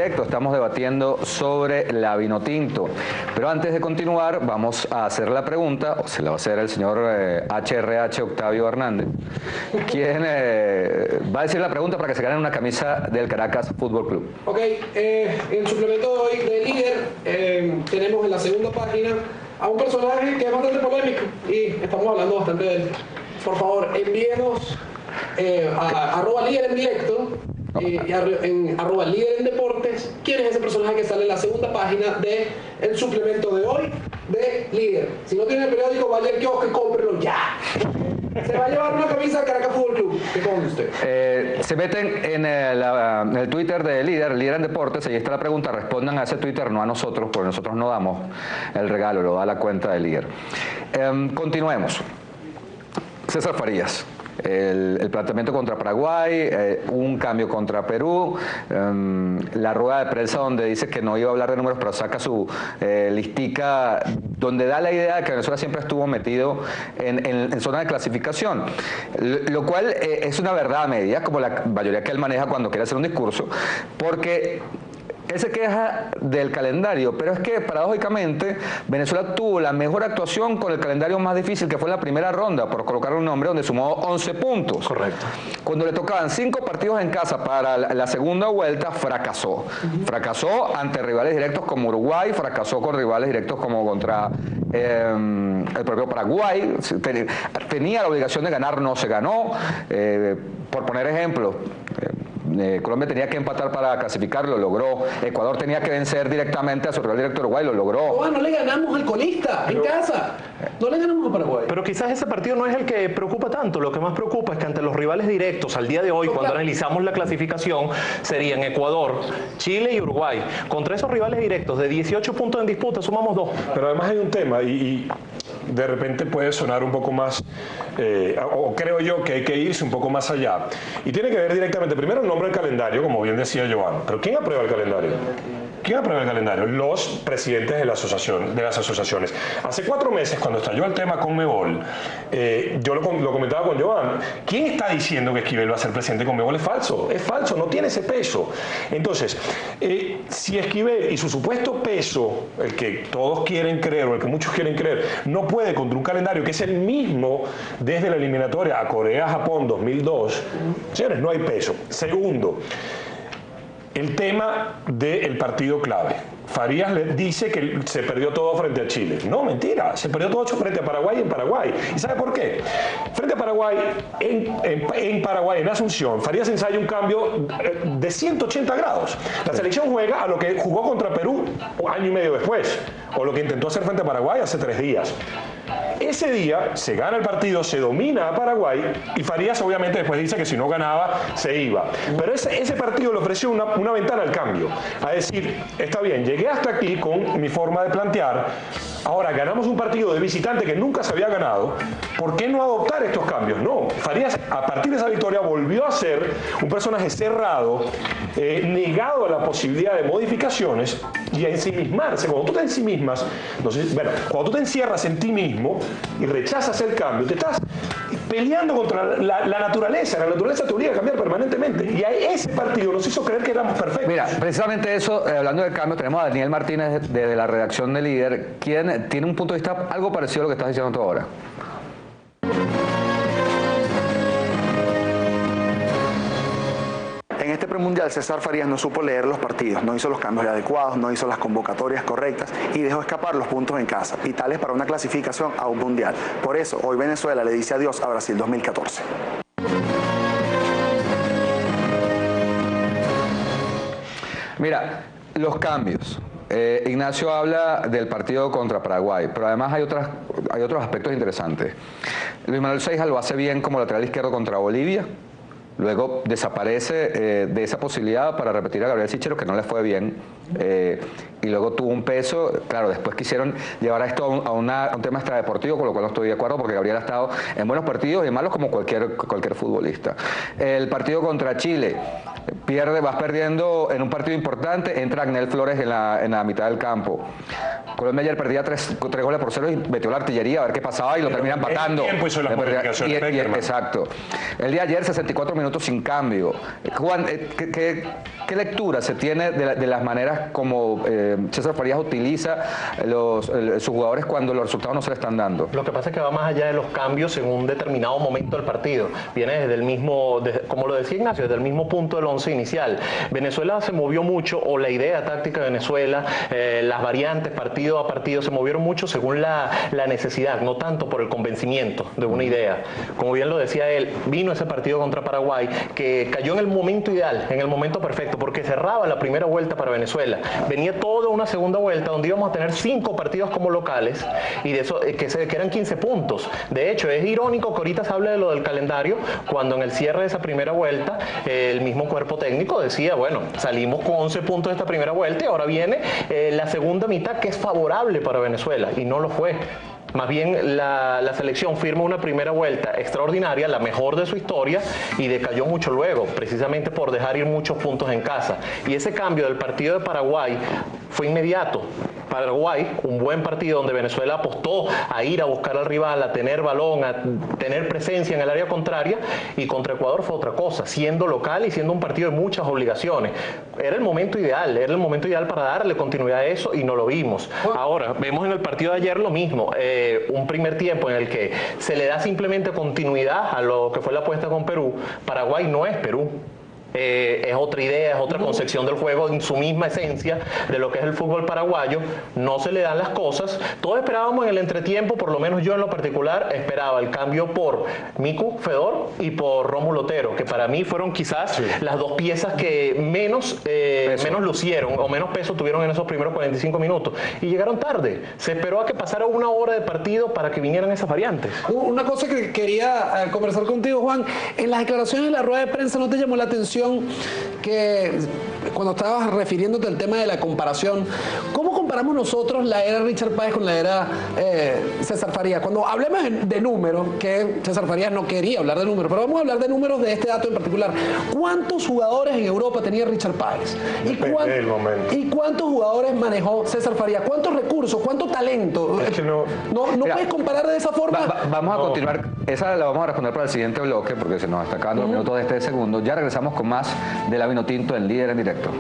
directo, estamos debatiendo sobre la Vinotinto. Pero antes de continuar, vamos a hacer la pregunta, o se la va a hacer el señor HRH Octavio Hernández, quien va a decir la pregunta para que se gane una camisa del Caracas Fútbol Club. Ok, en el suplemento de hoy de Líder, tenemos en la segunda página a un personaje que es bastante polémico y estamos hablando bastante de él. Por favor, envíenos a @líder en directo y en @líder en deportes quién es ese personaje que sale en la segunda página del suplemento de hoy de Líder. Si no tiene el periódico, vaya al kiosco y cómprelo ya. Se va a llevar una camisa de Caracas Fútbol Club. ¿Qué conste? Se meten en el Twitter de Líder en Deportes, ahí está la pregunta, respondan a ese Twitter, no a nosotros, porque nosotros no damos el regalo, lo da la cuenta de Líder. Continuemos. César Farías. El planteamiento contra Paraguay, un cambio contra Perú, la rueda de prensa donde dice que no iba a hablar de números, pero saca su listica, donde da la idea de que Venezuela siempre estuvo metido en zona de clasificación, lo cual es una verdad media, como la mayoría que él maneja cuando quiere hacer un discurso, porque él se queja del calendario, pero es que paradójicamente Venezuela tuvo la mejor actuación con el calendario más difícil, que fue la primera ronda, por colocar un nombre, donde sumó 11 puntos. Correcto. Cuando le tocaban 5 partidos en casa para la segunda vuelta, fracasó. Fracasó ante rivales directos como Uruguay, fracasó con rivales directos como contra el propio Paraguay. Tenía la obligación de ganar, no se ganó. Por poner ejemplos, Colombia tenía que empatar para clasificar, lo logró. Ecuador tenía que vencer directamente a su rival directo Uruguay, lo logró. No le ganamos al colista en casa. No le ganamos a Paraguay. Pero quizás ese partido no es el que preocupa tanto. Lo que más preocupa es que ante los rivales directos al día de hoy, cuando analizamos la clasificación, serían Ecuador, Chile y Uruguay. Contra esos rivales directos de 18 puntos en disputa, sumamos 2. Pero además hay un tema y de repente puede sonar un poco más, o creo yo que hay que irse un poco más allá. Y tiene que ver directamente, primero el nombre del calendario, como bien decía Joan. Pero ¿quién aprueba el calendario? ¿Quién aprueba el calendario? Los presidentes de las asociaciones. Hace 4 meses, cuando estalló el tema Conmebol, yo lo comentaba con Joan. ¿Quién está diciendo que Esquivel va a ser presidente de Conmebol? Es falso, no tiene ese peso. Entonces, si Esquivel y su supuesto peso, el que todos quieren creer o el que muchos quieren creer, no puede contra un calendario que es el mismo desde la eliminatoria a Corea-Japón 2002, señores, no hay peso. Segundo, el tema del partido clave. Farías le dice que se perdió todo frente a Chile. No, mentira. Se perdió todo frente a Paraguay en Paraguay. ¿Y sabe por qué? Frente a Paraguay, en Paraguay, en Asunción, Farías ensaya un cambio de 180 grados. La selección juega a lo que jugó contra Perú un año y medio después, o lo que intentó hacer frente a Paraguay hace 3 días. Ese día se gana el partido, se domina a Paraguay y Farías obviamente después dice que si no ganaba se iba. Pero ese partido le ofreció una ventana al cambio. A decir, está bien, llegué hasta aquí con mi forma de plantear, ahora ganamos un partido de visitante que nunca se había ganado, ¿por qué no adoptar estos cambios? No, Farías a partir de esa victoria volvió a ser un personaje cerrado, negado a la posibilidad de modificaciones y a ensimismarse. Cuando tú te ensimismas, cuando tú te encierras en ti mismo y rechazas el cambio, te estás peleando contra la naturaleza. La naturaleza te obliga a cambiar permanentemente. Y a ese partido nos hizo creer que éramos perfectos. Mira, precisamente eso, hablando del cambio, tenemos a Daniel Martínez de la redacción de Líder, quien tiene un punto de vista algo parecido a lo que estás diciendo tú ahora. En este premundial, César Farías no supo leer los partidos, no hizo los cambios adecuados, no hizo las convocatorias correctas y dejó escapar los puntos en casa, vitales para una clasificación a un mundial. Por eso, hoy Venezuela le dice adiós a Brasil 2014. Mira, los cambios. Ignacio habla del partido contra Paraguay, pero además hay otros aspectos interesantes. Luis Manuel Seijas lo hace bien como lateral izquierdo contra Bolivia. Luego desaparece de esa posibilidad para repetir a Gabriel Sichero, que no le fue bien, y luego tuvo un peso. Claro, después quisieron llevar a esto a un tema extradeportivo, con lo cual no estoy de acuerdo, porque Gabriel ha estado en buenos partidos y en malos como cualquier futbolista. El partido contra Chile, vas perdiendo en un partido importante, entra Agnel Flores en la mitad del campo. Colombia ayer perdía 3 goles por 0 y metió la artillería a ver qué pasaba y lo termina empatando. Tiempo hizo las modificaciones, exacto. El día de ayer 64 minutos sin cambio. Juan, ¿qué lectura se tiene de las maneras como César Farías utiliza sus jugadores cuando los resultados no se le están dando? Lo que pasa es que va más allá de los cambios en un determinado momento del partido. Viene desde el mismo, como lo decía Ignacio, desde el mismo punto del once inicial. Venezuela se movió mucho, o la idea táctica de Venezuela, las variantes partido a partido se movieron mucho según la necesidad, no tanto por el convencimiento de una idea. Como bien lo decía él, vino ese partido contra Paraguay que cayó en el momento ideal, en el momento perfecto, porque cerraba la primera vuelta para Venezuela. Venía toda una segunda vuelta donde íbamos a tener 5 partidos como locales y de eso que eran 15 puntos. De hecho, es irónico que ahorita se hable de lo del calendario cuando en el cierre de esa primera vuelta el mismo cuerpo técnico decía, bueno, salimos con 11 puntos de esta primera vuelta y ahora viene la segunda mitad que es favorable para Venezuela, y no lo fue. Más bien la selección firma una primera vuelta extraordinaria, la mejor de su historia, y decayó mucho luego, precisamente por dejar ir muchos puntos en casa. Y ese cambio del partido de Paraguay fue inmediato. Paraguay, un buen partido donde Venezuela apostó a ir a buscar al rival, a tener balón, a tener presencia en el área contraria, y contra Ecuador fue otra cosa, siendo local y siendo un partido de muchas obligaciones. Era el momento ideal para darle continuidad a eso y no lo vimos. Ahora, vemos en el partido de ayer lo mismo, un primer tiempo en el que se le da simplemente continuidad a lo que fue la apuesta con Perú. Paraguay no es Perú. Es otra idea, es otra concepción del juego en su misma esencia de lo que es el fútbol paraguayo. No se le dan las cosas. Todos esperábamos en el entretiempo, por lo menos yo en lo particular, esperaba el cambio por Miku Fedor y por Rómulo Otero, que para mí fueron quizás las dos piezas que menos lucieron o menos peso tuvieron en esos primeros 45 minutos. Y llegaron tarde. Se esperó a que pasara una hora de partido para que vinieran esas variantes. Una cosa que quería conversar contigo, Juan, en las declaraciones de la rueda de prensa, ¿no te llamó la atención que cuando estabas refiriéndote al tema de la comparación, cómo comparamos nosotros la era Richard Páez con la era César Farías? Cuando hablemos de números, que César Farías no quería hablar de números, pero vamos a hablar de números de este dato en particular. ¿Cuántos jugadores en Europa tenía Richard Páez? ¿Y cuántos jugadores manejó César Farías? ¿Cuántos recursos? ¿Cuánto talento? Es que no puedes comparar de esa forma. Vamos a continuar, esa la vamos a responder para el siguiente bloque, porque se nos está acabando los minutos de este segundo. Ya regresamos con más de la Vinotinto en Líder en Directo.